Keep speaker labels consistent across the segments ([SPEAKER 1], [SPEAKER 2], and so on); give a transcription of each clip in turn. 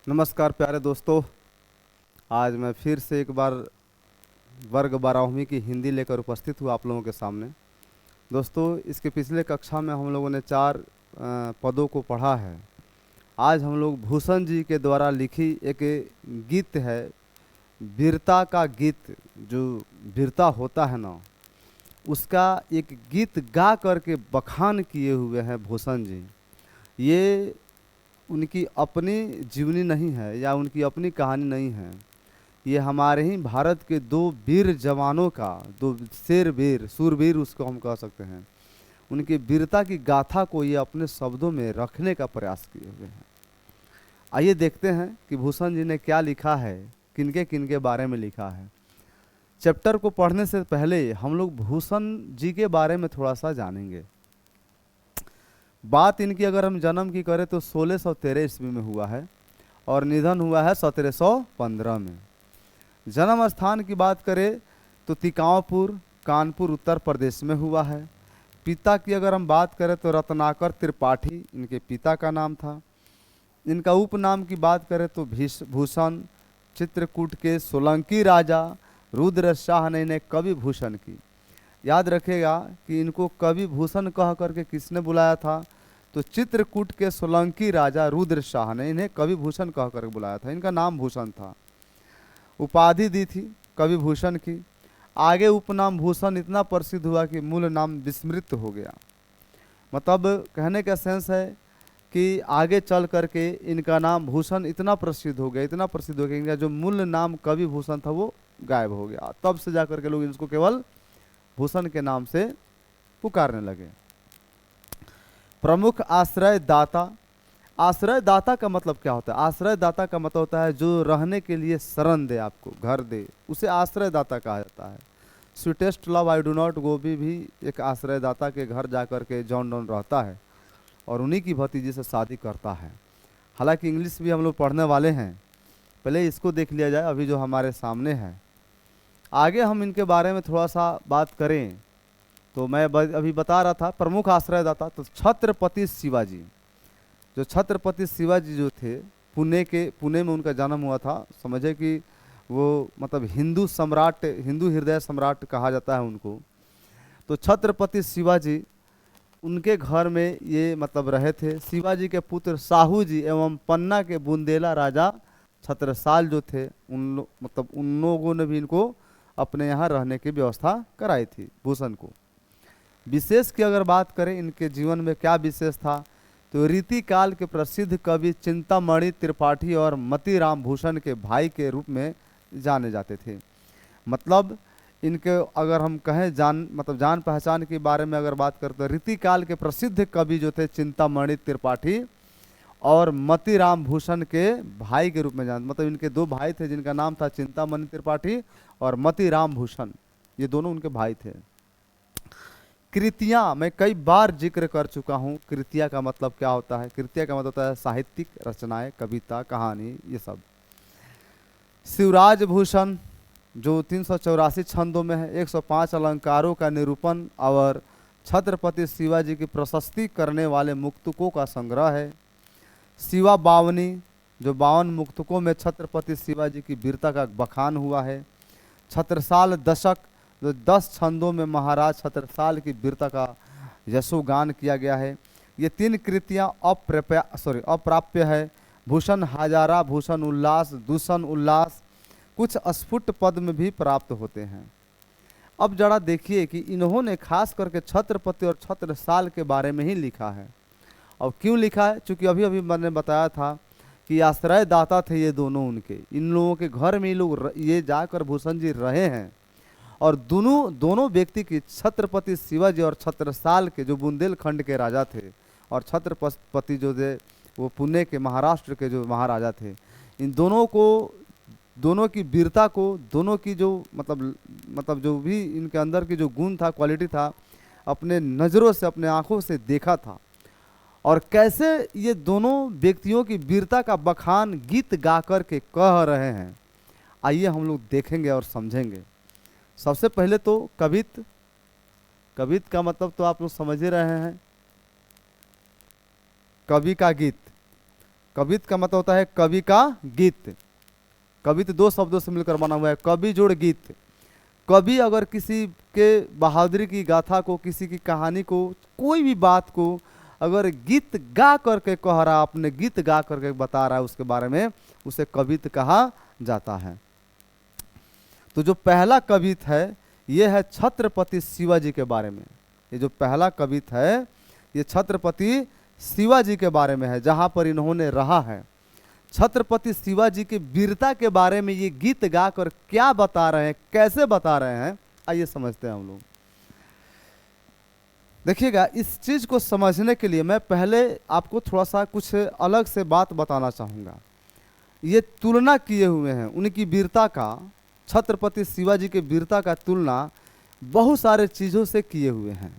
[SPEAKER 1] नमस्कार प्यारे दोस्तों। आज मैं फिर से एक बार वर्ग 12वीं की हिंदी लेकर उपस्थित हूँ आप लोगों के सामने। दोस्तों, इसके पिछले कक्षा में हम लोगों ने चार पदों को पढ़ा है। आज हम लोग भूषण जी के द्वारा लिखी एक गीत है, वीरता का गीत। जो वीरता होता है ना, उसका एक गीत गा करके बखान किए हुए हैं भूषण जी। ये उनकी अपनी जीवनी नहीं है या उनकी अपनी कहानी नहीं है। ये हमारे ही भारत के दो वीर जवानों का, दो शेर वीर, सूरवीर उसको हम कह सकते हैं, उनकी वीरता की गाथा को ये अपने शब्दों में रखने का प्रयास किए हुए हैं। आइए देखते हैं कि भूषण जी ने क्या लिखा है, किनके किनके बारे में लिखा है। चैप्टर को पढ़ने से पहले हम लोग भूषण जी के बारे में थोड़ा सा जानेंगे। बात इनकी अगर हम जन्म की करें तो 1613 ईस्वी में हुआ है और निधन हुआ है 1715 में। जन्म स्थान की बात करें तो तिकावपुर, कानपुर, उत्तर प्रदेश में हुआ है। पिता की अगर हम बात करें तो रत्नाकर त्रिपाठी इनके पिता का नाम था। इनका उपनाम की बात करें तो भूषण। चित्रकूट के सोलंकी राजा रुद्र शाह ने इन्हें कवि भूषण की। याद रखेगा कि इनको कवि भूषण कह करके किसने बुलाया था, तो चित्रकूट के सोलंकी राजा रुद्र शाह ने इन्हें कवि भूषण कह कर बुलाया था। इनका नाम भूषण था। उपाधि दी थी कवि भूषण की। आगे उपनाम भूषण इतना प्रसिद्ध हुआ कि मूल नाम विस्मृत हो गया। मतलब कहने का सेंस है कि आगे चल करके इनका नाम भूषण इतना प्रसिद्ध हो गया, इतना प्रसिद्ध हो गया, इनका जो मूल नाम कवि भूषण था वो गायब हो गया। तब से जाकर के लोग इसको केवल भूषण के नाम से पुकारने लगे। प्रमुख आश्रय दाता। आश्रय दाता का मतलब क्या होता है? आश्रय दाता का मतलब होता है जो रहने के लिए शरण दे, आपको घर दे, उसे आश्रय दाता कहा जाता है। Sweetest love I do not go भी एक आश्रय दाता के घर जाकर के जॉन डॉन रहता है और उन्हीं की भतीजी से शादी करता है। हालांकि इंग्लिश भी हम लोग पढ़ने वाले हैं, पहले इसको देख लिया जाए अभी जो हमारे सामने है। आगे हम इनके बारे में थोड़ा सा बात करें तो मैं अभी बता रहा था प्रमुख आश्रयदाता, तो छत्रपति शिवाजी। जो छत्रपति शिवाजी जो थे, पुणे में उनका जन्म हुआ था। समझे कि वो मतलब हिंदू सम्राट, हिंदू हृदय सम्राट कहा जाता है उनको। तो छत्रपति शिवाजी, उनके घर में ये मतलब रहे थे। शिवाजी के पुत्र साहू जी एवं पन्ना के बुंदेला राजा छत्रसाल जो थे, उन लोगों ने भी इनको अपने यहाँ रहने की व्यवस्था कराई थी भूषण को। विशेष की अगर बात करें इनके जीवन में क्या विशेष था, तो रीतिकाल के प्रसिद्ध कवि चिंतामणि त्रिपाठी और मतीराम भूषण के भाई के रूप में जाने जाते थे। मतलब इनके अगर हम कहें जान पहचान के बारे में अगर बात करते तो रीतिकाल के प्रसिद्ध कवि जो थे चिंतामणि त्रिपाठी और मतीराम भूषण के भाई के रूप में मतलब इनके दो भाई थे जिनका नाम था चिंतामणि त्रिपाठी और मतीराम भूषण, ये दोनों उनके भाई थे। कृतियाँ मैं कई बार जिक्र कर चुका हूँ। कृतियाँ का मतलब क्या होता है? कृतियाँ का मतलब होता है साहित्यिक रचनाएं, कविता, कहानी, ये सब। शिवराज भूषण जो 384 छंदों में है, 105 अलंकारों का निरूपण और छत्रपति शिवाजी की प्रशस्ति करने वाले मुक्तकों का संग्रह है। शिवा बावनी जो 52 मुक्तकों में छत्रपति शिवाजी की वीरता का बखान हुआ है। छत्रसाल दशक जो 10 छंदों में महाराज छत्रसाल की वीरता का यशोगान किया गया है। ये 3 कृतियाँ अप्राप्य है। भूषण हजारा, भूषण उल्लास, दूषण उल्लास कुछ अस्फुट पद में भी प्राप्त होते हैं। अब जरा देखिए कि इन्होंने खास करके छत्रपति और छत्रसाल के बारे में ही लिखा है। और क्यों लिखा है? क्योंकि अभी अभी मैंने बताया था कि आश्रयदाता थे ये दोनों उनके। इन लोगों के घर में ये जाकर भूषण जी रहे हैं और दोनों व्यक्ति की, छत्रपति शिवाजी और छत्रसाल के जो बुंदेलखंड के राजा थे और छत्रपति जो थे वो पुणे के, महाराष्ट्र के जो महाराजा थे, इन दोनों की वीरता को, दोनों की जो मतलब जो भी इनके अंदर की जो गुण था, क्वालिटी था, अपने नज़रों से, अपने आँखों से देखा था। और कैसे ये दोनों व्यक्तियों की वीरता का बखान गीत गा कर के कह रहे हैं, आइए हम लोग देखेंगे और समझेंगे। सबसे पहले तो कवित का मतलब तो आप लोग समझ ही रहे हैं, कवि का गीत। कवित का मतलब होता है कवि का गीत। कवित दो शब्दों से मिलकर बना हुआ है, कवि जोड़ गीत। कवि अगर किसी के बहादुरी की गाथा को, किसी की कहानी को, कोई भी बात को अगर गीत गा करके कह रहा, अपने गीत गा करके बता रहा है उसके बारे में, उसे कवित कहा जाता है। तो जो पहला कवित है ये है छत्रपति शिवाजी के बारे में। ये जो पहला कवित है ये छत्रपति शिवाजी के बारे में है, जहाँ पर इन्होंने रहा है। छत्रपति शिवाजी की वीरता के बारे में ये गीत गाकर क्या बता रहे हैं, कैसे बता रहे हैं, आइए समझते हैं हम लोग। देखिएगा, इस चीज को समझने के लिए मैं पहले आपको थोड़ा सा कुछ अलग से बात बताना चाहूँगा। ये तुलना किए हुए हैं उनकी वीरता का, छत्रपति शिवाजी की वीरता का तुलना बहुत सारे चीज़ों से किए हुए हैं,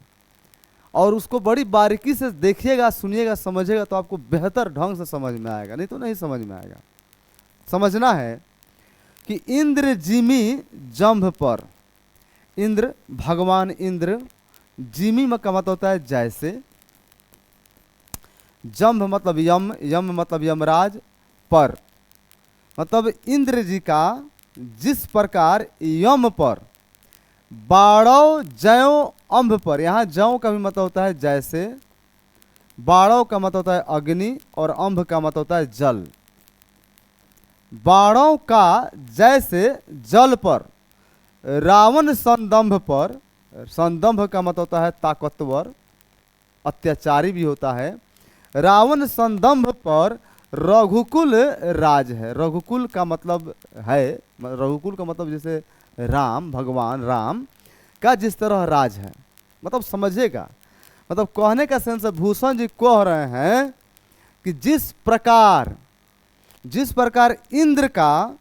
[SPEAKER 1] और उसको बड़ी बारीकी से देखिएगा, सुनिएगा, समझिएगा तो आपको बेहतर ढंग से समझ में आएगा, नहीं तो नहीं समझ में आएगा। समझना है कि इंद्र जिमी जंभ पर, इंद्र भगवान इंद्र, जिमी में का मतलब होता है जैसे, जंभ मतलब यम, यम मतलब यमराज, पर मतलब इंद्र जी का जिस प्रकार यम पर, बाड़ो जयो अंभ पर, यहाँ जौ का भी मतलब होता है जैसे, बाड़ो का मतलब होता है अग्नि, और अंभ का मतलब होता है जल। बाणों का जैसे जल पर, रावण संदंभ पर, संदंभ का मतलब होता है ताकतवर, अत्याचारी भी होता है। रावण संदंभ पर रघुकुल राज है। रघुकुल का मतलब है, रघुकुल का मतलब जैसे राम, भगवान राम का जिस तरह राज है, मतलब समझेगा, मतलब कहने का सेंस भूषण जी कह रहे हैं कि जिस प्रकार इंद्र का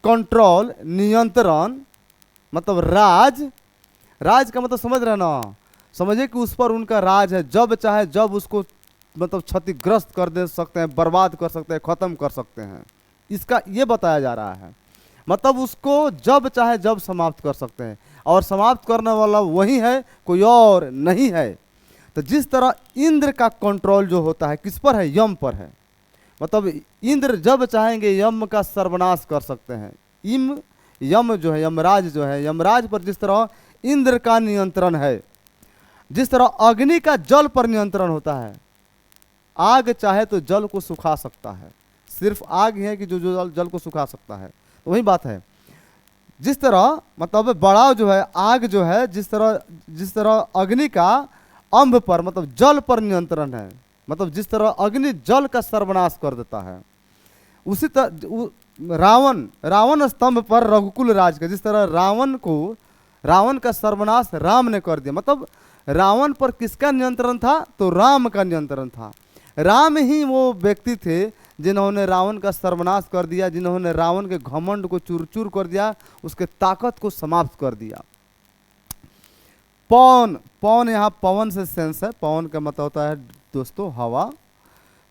[SPEAKER 1] कंट्रोल, नियंत्रण, मतलब राज का मतलब समझ रहे ना, समझे कि उस पर उनका राज है, जब चाहे जब उसको मतलब क्षतिग्रस्त कर दे सकते हैं, बर्बाद कर सकते हैं, खत्म कर सकते हैं, इसका ये बताया जा रहा है। मतलब उसको जब चाहे जब समाप्त कर सकते हैं, और समाप्त करने वाला वही है, कोई और नहीं है। तो जिस तरह इंद्र का कंट्रोल जो होता है किस पर है, यम पर है, मतलब इंद्र जब चाहेंगे यम का सर्वनाश कर सकते हैं। यम जो है, यमराज जो है, यमराज पर जिस तरह इंद्र का नियंत्रण है, जिस तरह अग्नि का जल पर नियंत्रण होता है, आग चाहे तो जल को सुखा सकता है, सिर्फ आग ही है कि जो जल को सुखा सकता है, तो वही बात है। जिस तरह मतलब बढ़ाव जो है, आग जो है, जिस तरह अग्नि का अंभ पर मतलब जल पर नियंत्रण है, मतलब जिस तरह अग्नि जल का सर्वनाश कर देता है, उसी तरह रावण स्तंभ पर रघुकुल राज का, जिस तरह रावण का सर्वनाश राम ने कर दिया। मतलब रावण पर किसका नियंत्रण था, तो राम का नियंत्रण था। राम ही वो व्यक्ति थे जिन्होंने रावण का सर्वनाश कर दिया, जिन्होंने रावण के घमंड को चूर चूर कर दिया, उसके ताकत को समाप्त कर दिया। पवन यहाँ पवन से सेंस है, पवन का मतलब होता है दोस्तों हवा।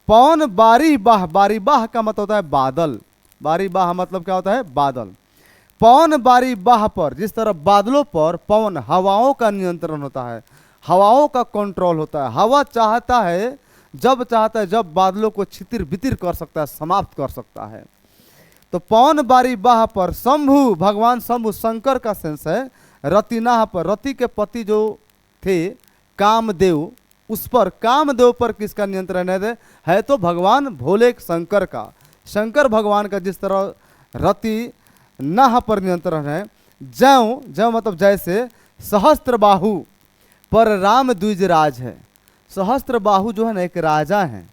[SPEAKER 1] पवन बारी बाह का मतलब होता है बादल, बारी बाह मतलब क्या होता है, बादल। पवन बारी बाह पर, जिस तरह बादलों पर पवन हवाओं का नियंत्रण होता है, हवाओं का कंट्रोल होता है। हवा चाहता है जब बादलों को छितिर बितिर कर सकता है, समाप्त कर सकता है। तो पवन बारी बाह पर शंभु, भगवान शंभु शंकर का सेंस है। रतिनाह पर, रति के पति जो थे कामदेव, उस पर, कामदेव पर किसका नियंत्रण है तो भगवान भोले शंकर का, शंकर भगवान का जिस तरह रति नाह पर नियंत्रण है। जय मतलब जैसे, सहस्त्र बाहु पर राम द्विजराज है। सहस्त्र बाहु जो है ना एक राजा है,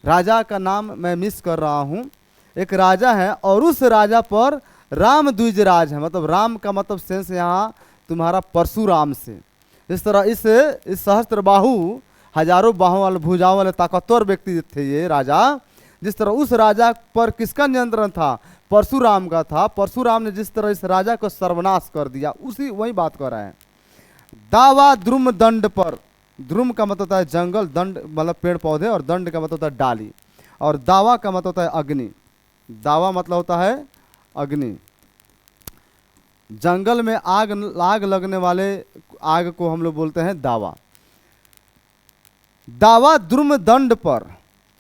[SPEAKER 1] राजा का नाम मैं मिस कर रहा हूँ, एक राजा है, और उस राजा पर राम द्विजराज है। मतलब राम का मतलब सेंस यहाँ तुम्हारा परशुराम से। इस तरह इस सहस्त्र बाहु, हजारों बाहों वाले, भुजाओं वाले ताकतवर व्यक्ति थे ये राजा। जिस तरह उस राजा पर किसका नियंत्रण था, परशुराम का था। परशुराम ने जिस तरह इस राजा को सर्वनाश कर दिया, वही बात कर रहे हैं। दावा द्रुम दंड पर, द्रुम का मतलब होता है जंगल, दंड मतलब पेड़ पौधे, और दंड का मतलब होता है डाली, और दावा का मतलब होता है अग्नि। दावा मतलब होता है अग्नि। जंगल में आग लगने वाले आग को हम लोग बोलते हैं दावा। दावा द्रुम दंड पर,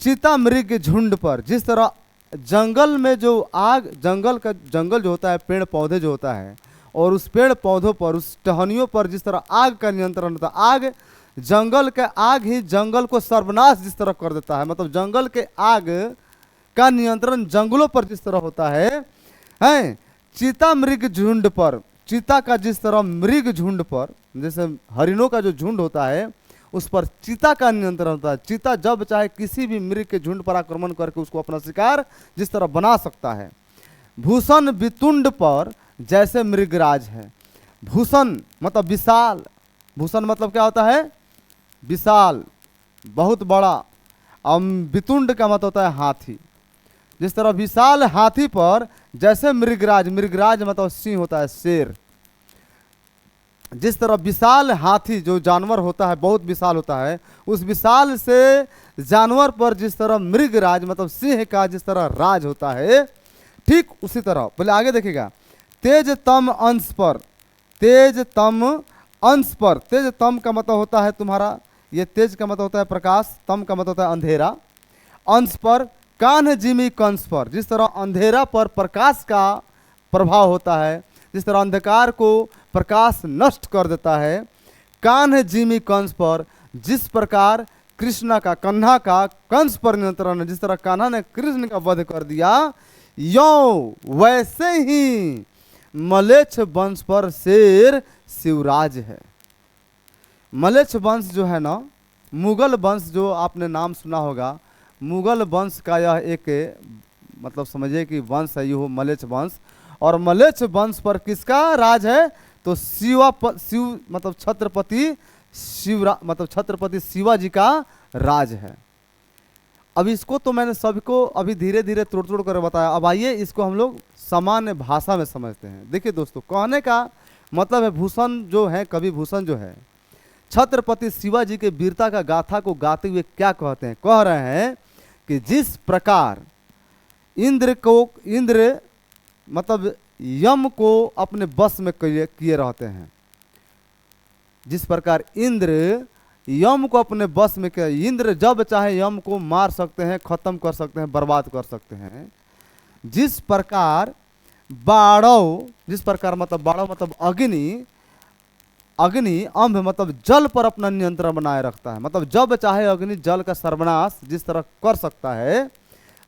[SPEAKER 1] चीता मृग झुंड पर, जिस तरह जंगल में जो आग, जंगल जो होता है, पेड़ पौधे जो होता है, और उस पेड़ पौधों पर, उस टहनियों पर जिस तरह आग का नियंत्रण होता है, आग जंगल के, आग ही जंगल को सर्वनाश जिस तरह कर देता है, मतलब जंगल के आग का नियंत्रण जंगलों पर जिस तरह होता है, चीता मृग झुंड पर, चीता का जिस तरह मृग झुंड पर, जैसे हरिणों का जो झुंड होता है उस पर चीता का नियंत्रण होता है। चीता जब चाहे किसी भी मृग के झुंड पर आक्रमण करके उसको अपना शिकार जिस तरह बना सकता है। भूषण वितुंड पर जैसे मृगराज है। भूषण मतलब विशाल, भूषण मतलब क्या होता है? विशाल, बहुत बड़ा। और वितुंड का मतलब होता है हाथी। जिस तरह विशाल हाथी पर जैसे मृगराज, मृगराज मतलब सिंह होता है, शेर। जिस तरह विशाल हाथी जो जानवर होता है बहुत विशाल होता है, उस विशाल से जानवर पर जिस तरह मृगराज मतलब सिंह का जिस तरह राज होता है, ठीक उसी तरह पहले आगे देखिएगा। तेज तम अंश पर, तेज तम अंश पर, तेज तम का मतलब होता है तुम्हारा, ये तेज का मतलब होता है प्रकाश, तम का मतलब होता है अंधेरा। अंश पर कान्ह जिमी कंस पर, जिस तरह अंधेरा पर प्रकाश का प्रभाव होता है, जिस तरह अंधकार को प्रकाश नष्ट कर देता है, कान्ह जिमी कंस पर जिस प्रकार कृष्ण का, कन्हा का कंस पर नियंत्रण है, जिस तरह कान्हा ने कृष्ण का वध कर दिया, यो वैसे ही मलेच्छ वंश पर शेर शिवराज है। मलेच्छ वंश जो है ना, मुगल वंश जो आपने नाम सुना होगा, मुगल वंश का यह एक मतलब समझिए कि वंश है, यह मलेच्छ वंश। और मलेच्छ वंश पर किसका राज है? तो शिव मतलब छत्रपति मतलब छत्रपति शिवाजी का राज है। अब इसको तो मैंने सबको अभी धीरे धीरे तोड़ तोड़ कर बताया। अब आइए इसको हम लोग सामान्य भाषा में समझते हैं। देखिए दोस्तों, कहने का मतलब है भूषण जो है, कवि भूषण जो है, छत्रपति शिवाजी के वीरता का गाथा को गाते हुए क्या कहते हैं? कह रहे हैं कि जिस प्रकार इंद्र मतलब यम को अपने बस में किए रहते हैं, जिस प्रकार इंद्र यम को अपने बस में किया, इंद्र जब चाहे यम को मार सकते हैं, खत्म कर सकते हैं, बर्बाद कर सकते हैं। जिस प्रकार बाणव, जिस प्रकार मतलब बाणव मतलब अग्नि, अग्नि अंभ मतलब जल पर अपना नियंत्रण बनाए रखता है, मतलब जब चाहे अग्नि जल का सर्वनाश जिस तरह कर सकता है।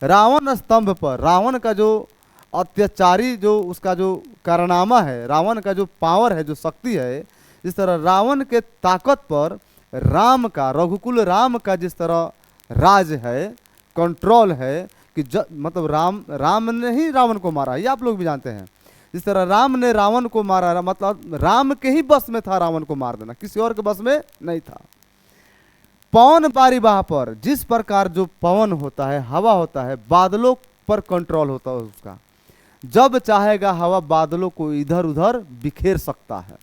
[SPEAKER 1] रावण स्तंभ पर, रावण का जो अत्याचारी जो उसका जो कारनामा है, रावण का जो पावर है, जो शक्ति है, जिस तरह रावण के ताकत पर राम का, रघुकुल राम का जिस तरह राज है, कंट्रोल है कि मतलब राम ने ही रावण को मारा, ये आप लोग भी जानते हैं। जिस तरह राम ने रावण को मारा, मतलब राम के ही बस में था रावण को मार देना, किसी और के बस में नहीं था। पवन पारिवाह पर, जिस प्रकार जो पवन होता है, हवा होता है, बादलों पर कंट्रोल होता है उसका, जब चाहेगा हवा बादलों को इधर उधर बिखेर सकता है।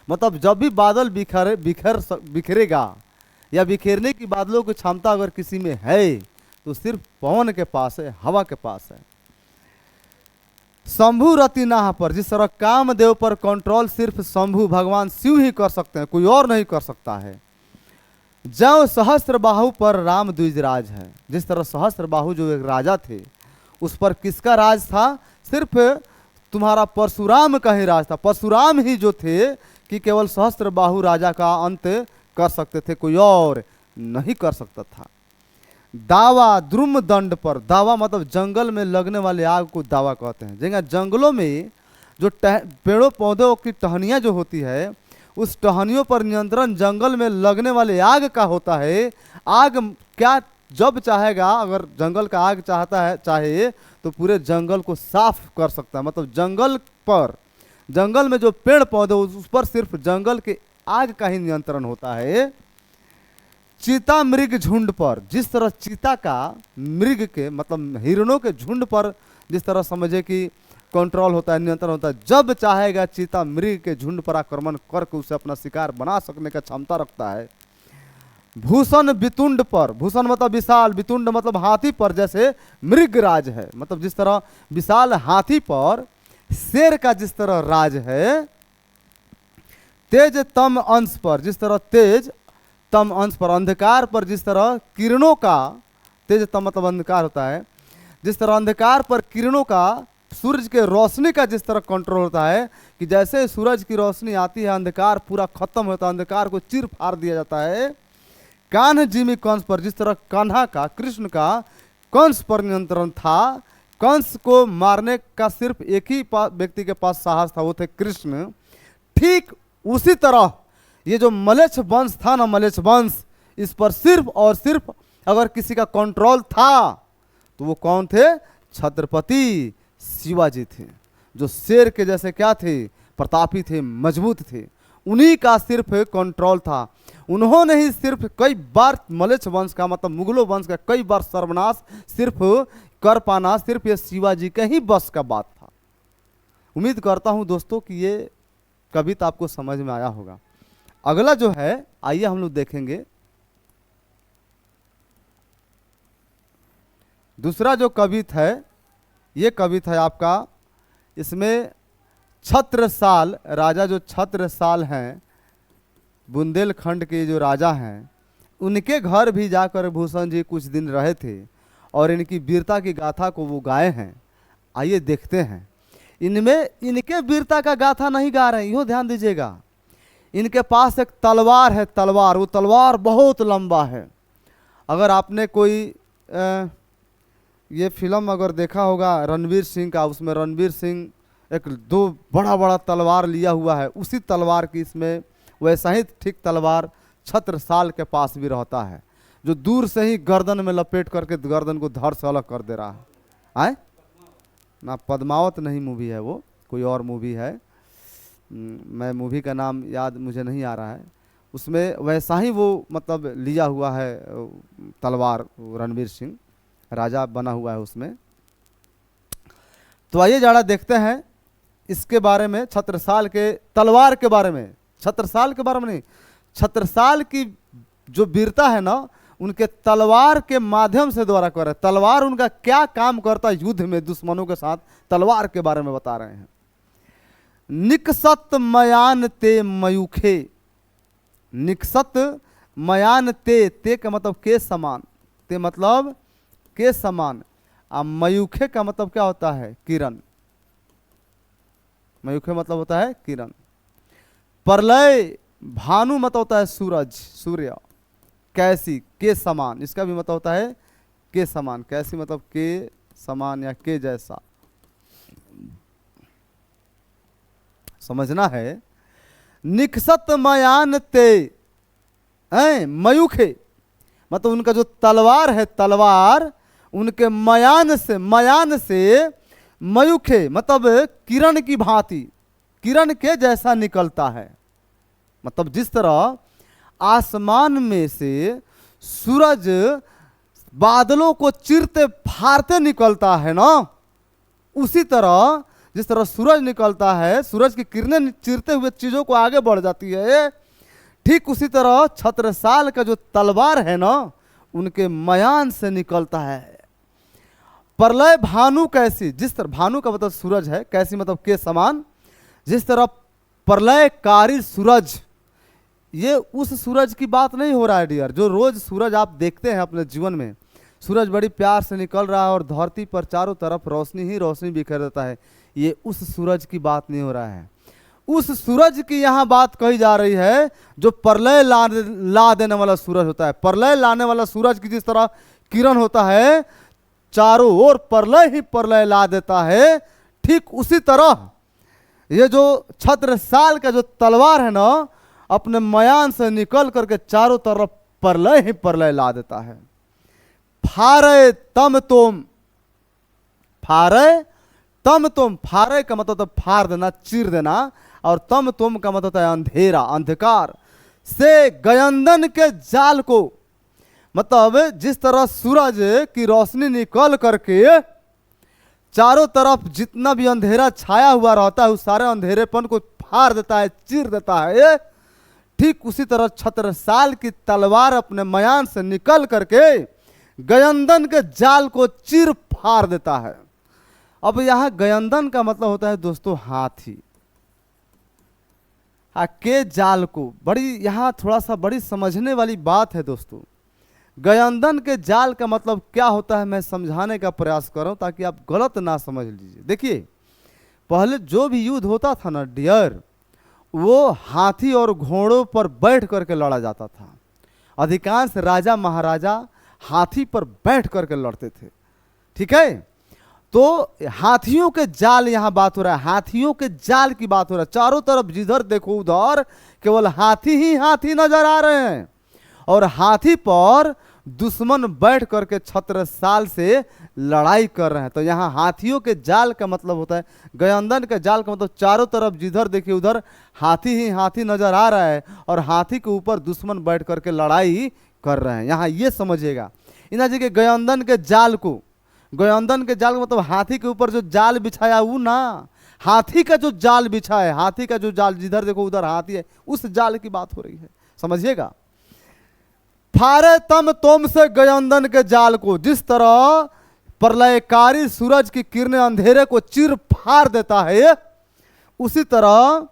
[SPEAKER 1] मतलब जब भी बादल बिखरेगा या बिखेरने की बादलों की क्षमता अगर किसी में है तो सिर्फ पवन के पास है, हवा के पास है। शंभु रतिनाह पर, जिस तरह कामदेव पर कंट्रोल सिर्फ शंभु भगवान शिव ही कर सकते हैं, कोई और नहीं कर सकता है। जौ सहस्त्र बाहु पर राम द्विजराज है, जिस तरह सहस्त्र बाहु जो एक राजा थे उस पर किसका राज था? सिर्फ तुम्हारा परशुराम का ही राज था। परशुराम ही जो थे कि केवल सहस्त्र बाहु राजा का अंत कर सकते थे, कोई और नहीं कर सकता था। दावा द्रुम दंड पर, दावा मतलब जंगल में लगने वाले आग को दावा कहते हैं। जगह जंगलों में जो पेड़ों पौधों की टहनियाँ जो होती है, उस टहनियों पर नियंत्रण जंगल में लगने वाले आग का होता है। आग क्या जब चाहेगा, अगर जंगल का आग चाहे तो पूरे जंगल को साफ कर सकता है। मतलब जंगल पर, जंगल में जो पेड़ पौधे उस पर सिर्फ जंगल के आग का ही नियंत्रण होता है। चीता मृग झुंड पर, जिस तरह चीता का मृग के मतलब हिरणों के झुंड पर जिस तरह समझे कि कंट्रोल होता है, नियंत्रण होता है, जब चाहेगा चीता मृग के झुंड पर आक्रमण करके उसे अपना शिकार बना सकने का क्षमता रखता है। भूषण वितुंड पर, भूषण मतलब विशाल, वितुंड मतलब हाथी पर जैसे मृगराज है, मतलब जिस तरह विशाल हाथी पर शेर का जिस तरह राज है। तेज तम अंश पर, जिस तरह तेज तम अंश पर अंधकार पर जिस तरह किरणों का तेजतम मतलब अंधकार होता है। जिस तरह अंधकार पर किरणों का, सूरज के रोशनी का जिस तरह कंट्रोल होता है कि जैसे सूरज की रोशनी आती है अंधकार पूरा खत्म होता है, अंधकार को चीर फाड़ दिया जाता है। कान्ह जिमी कंस पर, जिस तरह कान्हा का, कृष्ण का कंस पर नियंत्रण था, कंस को मारने का सिर्फ एक ही व्यक्ति के पास साहस था, वो थे कृष्ण। ठीक उसी तरह ये जो मलेच्छ वंश था ना, मलेच्छ वंश, इस पर सिर्फ और सिर्फ अगर किसी का कंट्रोल था तो वो कौन थे? छत्रपति शिवाजी थे, जो शेर के जैसे क्या थे? प्रतापी थे, मजबूत थे। उन्हीं का सिर्फ कंट्रोल था। उन्होंने ही सिर्फ कई बार मलेच्छ वंश का मतलब मुगलों वंश का कई बार सर्वनाश सिर्फ कर पाना सिर्फ ये शिवाजी के ही बस का बात था। उम्मीद करता हूं दोस्तों कि ये कविता आपको समझ में आया होगा। अगला जो है आइए हम लोग देखेंगे। दूसरा जो कविता है, ये कविता है आपका, इसमें छत्रसाल राजा, जो छत्रसाल हैं बुंदेलखंड के जो राजा हैं, उनके घर भी जाकर भूषण जी कुछ दिन रहे थे और इनकी वीरता की गाथा को वो गाए हैं। आइए देखते हैं। इनमें इनके वीरता का गाथा नहीं गा रहे हैं, यो ध्यान दीजिएगा। इनके पास एक तलवार है, तलवार, वो तलवार बहुत लंबा है। अगर आपने कोई ये फिल्म अगर देखा होगा रणवीर सिंह का, उसमें रणवीर सिंह एक दो बड़ा बड़ा तलवार लिया हुआ है, उसी तलवार की इसमें वैसा ही ठीक तलवार छत्रसाल के पास भी रहता है, जो दूर से ही गर्दन में लपेट करके गर्दन को धड़ से अलग कर दे रहा है। आए ना, पद्मावत नहीं मूवी है वो, कोई और मूवी है, मैं मूवी का नाम याद मुझे नहीं आ रहा है। उसमें वैसा ही वो मतलब लिया हुआ है तलवार, रणवीर सिंह राजा बना हुआ है उसमें। तो आइए जरा देखते हैं इसके बारे में, छत्रसाल के तलवार के बारे में, छत्रसाल के बारे में नहीं, छत्रसाल की जो वीरता है ना, उनके तलवार के माध्यम से द्वारा कर रहे हैं। तलवार उनका क्या काम करता है युद्ध में दुश्मनों के साथ, तलवार के बारे में बता रहे हैं। निकसत मयान ते मयूखे, निकसत मयान ते का मतलब के समान, ते मतलब के समान, और मयूखे का मतलब क्या होता है? किरण। मयूखे मतलब होता है किरण। प्रलय भानु मतलब होता है सूरज, सूर्य। कैसी, के समान, इसका भी मतलब होता है के समान। कैसी मतलब के समान या के जैसा, समझना है। निकसत मयान ते मयूखे मतलब उनका जो तलवार है, तलवार उनके मयान से मयूखे मतलब किरण की भांति, किरण के जैसा निकलता है। मतलब जिस तरह आसमान में से सूरज बादलों को चीरते फाड़ते निकलता है ना, उसी तरह जिस तरह सूरज निकलता है, सूरज की किरणें चीरते हुए चीजों को आगे बढ़ जाती है, ठीक उसी तरह छत्रसाल का जो तलवार है ना, उनके मयान से निकलता है। प्रलय भानु कैसी, जिस तरह भानु का मतलब सूरज है, कैसी मतलब के समान, जिस तरह प्रलयकारी सूरज, ये उस सूरज की बात नहीं हो रहा है डियर, जो रोज सूरज आप देखते हैं अपने जीवन में, सूरज बड़ी प्यार से निकल रहा है और धरती पर चारों तरफ रोशनी ही रोशनी बिखेर देता है, ये उस सूरज की बात नहीं हो रहा है। उस सूरज की यहाँ बात कही जा रही है जो प्रलय ला देने वाला सूरज होता है। प्रलय लाने वाला सूरज की जिस तरह किरण होता है, चारों ओर प्रलय ही प्रलय ला देता है, ठीक उसी तरह ये जो छत्रसाल का जो तलवार है ना, अपने मयान से निकल करके चारों तरफ प्रलय ही प्रलय ला देता है। फारे तम तुम, फारे तम तुम, फारे का मतलब तो फाड़ देना, चीर देना, और तम तुम का मतलब है अंधेरा, अंधकार से गयंदन के जाल को, मतलब जिस तरह सूरज की रोशनी निकल करके चारों तरफ जितना भी अंधेरा छाया हुआ रहता है उस सारे अंधेरेपन को फाड़ देता है, चीर देता है, ठीक उसी तरह छत्रसाल की तलवार अपने मयान से निकल करके गयंदन के जाल को चीर फाड़ देता है। अब यहां गयंदन का मतलब होता है दोस्तों हाथी, के जाल को, बड़ी यहां थोड़ा सा बड़ी समझने वाली बात है दोस्तों। गयंदन के जाल का मतलब क्या होता है मैं समझाने का प्रयास कर रहा हूं ताकि आप गलत ना समझ लीजिए। देखिए, पहले जो भी युद्ध होता था ना डियर, वो हाथी और घोड़ों पर बैठ करके लड़ा जाता था। अधिकांश राजा महाराजा हाथी पर बैठ करके लड़ते थे, ठीक है। तो हाथियों के जाल, यहां बात हो रहा है, हाथियों के जाल की बात हो रहा है। चारों तरफ जिधर देखो उधर केवल हाथी ही हाथी नजर आ रहे हैं, और हाथी पर दुश्मन बैठ करके छत्रसाल से लड़ाई कर रहे हैं। तो यहाँ हाथियों के जाल का मतलब होता है, गयंदन के जाल का मतलब चारों तरफ जिधर देखिए उधर हाथी ही हाथी नजर आ रहा है, और हाथी के ऊपर दुश्मन बैठ करके लड़ाई कर रहे हैं। यहाँ ये समझिएगा, इना जी के गयंदन के जाल को, गयंदन के जाल का मतलब हाथी के ऊपर जो जाल बिछाया वो ना, हाथी का जो जाल बिछा है, हाथी का जो जाल जिधर देखो उधर हाथी है, उस जाल की बात हो रही है, समझिएगा। फारे तम तोम से गयंदन के जाल को, जिस तरह प्रलयकारी सूरज की किरणें अंधेरे को चीर फाड़ देता है, उसी तरह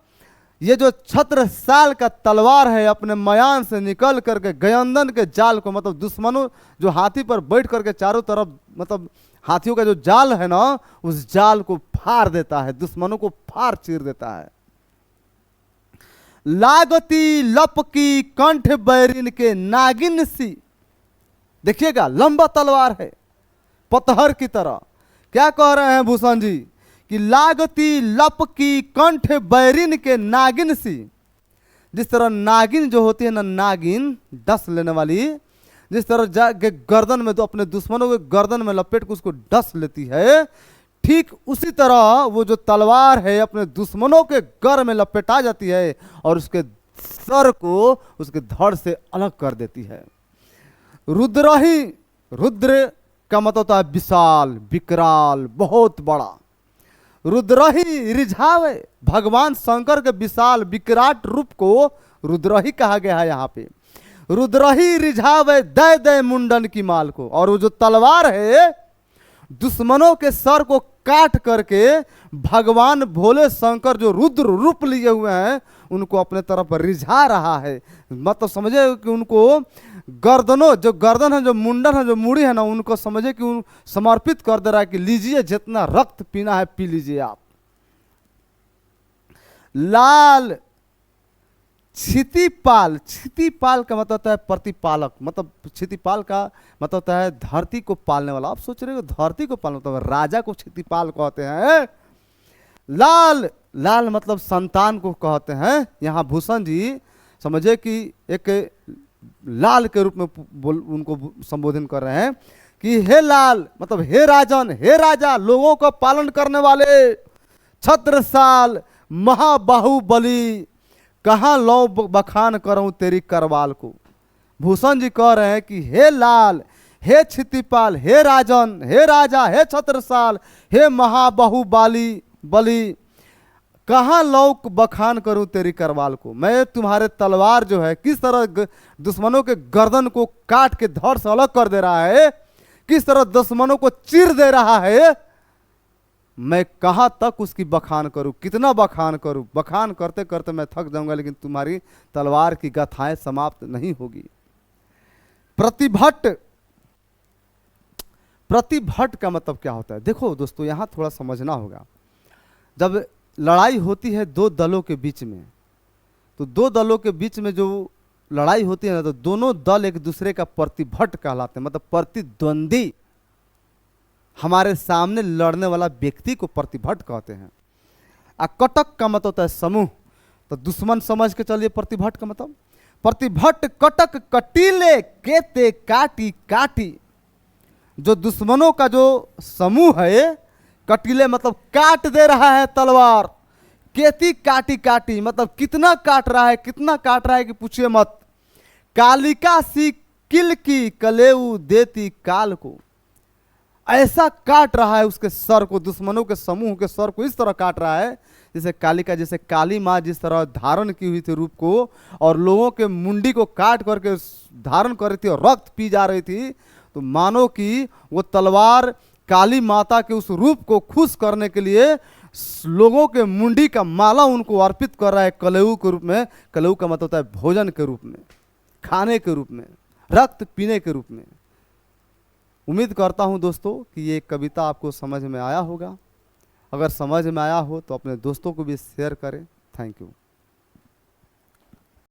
[SPEAKER 1] ये जो छत्रसाल का तलवार है अपने मयान से निकल करके गयंदन के जाल को, मतलब दुश्मनों जो हाथी पर बैठ करके चारों तरफ, मतलब हाथियों का जो जाल है ना, उस जाल को फाड़ देता है, दुश्मनों को फाड़ चीर देता है। लागती लपकी कंठ बैरिन के नागिन सी, देखिएगा लंबा तलवार है पतहर की तरह। क्या कह रहे हैं भूषण जी कि लागती लपकी कंठ बैरिन के नागिन सी, जिस तरह नागिन जो होती है ना, नागिन डस लेने वाली, जिस तरह जाके गर्दन में, तो अपने दुश्मनों के गर्दन में लपेट के उसको डस लेती है, ठीक उसी तरह वो जो तलवार है अपने दुश्मनों के गर में लपेटा जाती है और उसके सर को उसके धड़ से अलग कर देती है। रुद्रही, रुद्र का मतलब होता है विशाल, विकराल, बहुत बड़ा। रुद्रही रिझावे, भगवान शंकर के विशाल विकराट रूप को रुद्रही कहा गया है यहाँ पे। रुद्रही रिझावे दय दय मुंडन की माल को, और वो जो तलवार है दुश्मनों के सर को काट करके भगवान भोले शंकर जो रुद्र रूप लिए हुए हैं उनको अपने तरफ रिझा रहा है। मतलब समझे कि उनको गर्दनों, जो गर्दन है, जो मुंडन है, जो मुड़ी है ना, उनको समझे कि उन समर्पित कर दे रहा है कि लीजिए, जितना रक्त पीना है पी लीजिए आप। लाल क्षितिपाल, क्षितिपाल का मतलब होता है प्रतिपालक, मतलब क्षितिपाल का मतलब होता है धरती को पालने वाला। आप सोच रहे हो धरती को पालने, मतलब राजा को क्षितिपाल कहते हैं। लाल, लाल मतलब संतान को कहते हैं। यहाँ भूषण जी समझे कि एक लाल के रूप में उनको संबोधन कर रहे हैं कि हे लाल मतलब हे राजन, हे राजा, लोगों को पालन करने वाले छत्रसाल महाबाहुबली, कहाँ लौ बखान करूं तेरी करवाल को। भूषण जी कह रहे हैं कि हे लाल, हे क्षितिपाल, हे राजन, हे राजा, हे छत्रसाल, हे महाबाहुबली बली, कहाँ लौक बखान करूं तेरी करवाल को। मैं तुम्हारे तलवार जो है किस तरह दुश्मनों के गर्दन को काट के धड़ से अलग कर दे रहा है, किस तरह दुश्मनों को चीर दे रहा है, मैं कहाँ तक उसकी बखान करूं, कितना बखान करूं। बखान करते करते मैं थक जाऊंगा, लेकिन तुम्हारी तलवार की गाथाएं समाप्त नहीं होगी। प्रतिभट, प्रतिभट का मतलब क्या होता है? देखो दोस्तों, यहां थोड़ा समझना होगा। जब लड़ाई होती है दो दलों के बीच में, तो दो दलों के बीच में जो लड़ाई होती है ना, तो दोनों दल एक दूसरे का प्रतिभट कहलाते हैं, मतलब प्रतिद्वंदी। हमारे सामने लड़ने वाला व्यक्ति को प्रतिभट कहते हैं। कटक का मतलब होता है समूह, तो दुश्मन समझ के चलिए प्रतिभट का मतलब। प्रतिभट कटक कटीले केते काटी काटी, जो दुश्मनों का जो समूह है, कटीले मतलब काट दे रहा है तलवार, केती काटी काटी मतलब कितना काट रहा है, कितना काट रहा है कि पूछिए मत। कालिका सी किल की कलेऊ देती काल को, ऐसा काट रहा है उसके सर को, दुश्मनों के समूह के सर को इस तरह काट रहा है जैसे कालिका, जैसे काली माँ जिस तरह धारण की हुई थी रूप को, और लोगों के मुंडी को काट करके धारण कर रही थी और रक्त पी जा रही थी, तो मानो कि वो तलवार काली माता के उस रूप को खुश करने के लिए लोगों के मुंडी का माला उनको अर्पित कर रहा है कलेऊ के रूप में। कलेऊ का मतलब होता है भोजन के रूप में, खाने के रूप में। रक्त पीने के रूप में। उम्मीद करता हूँ दोस्तों कि ये कविता आपको समझ में आया होगा। अगर समझ में आया हो तो अपने दोस्तों को भी शेयर करें। Thank you.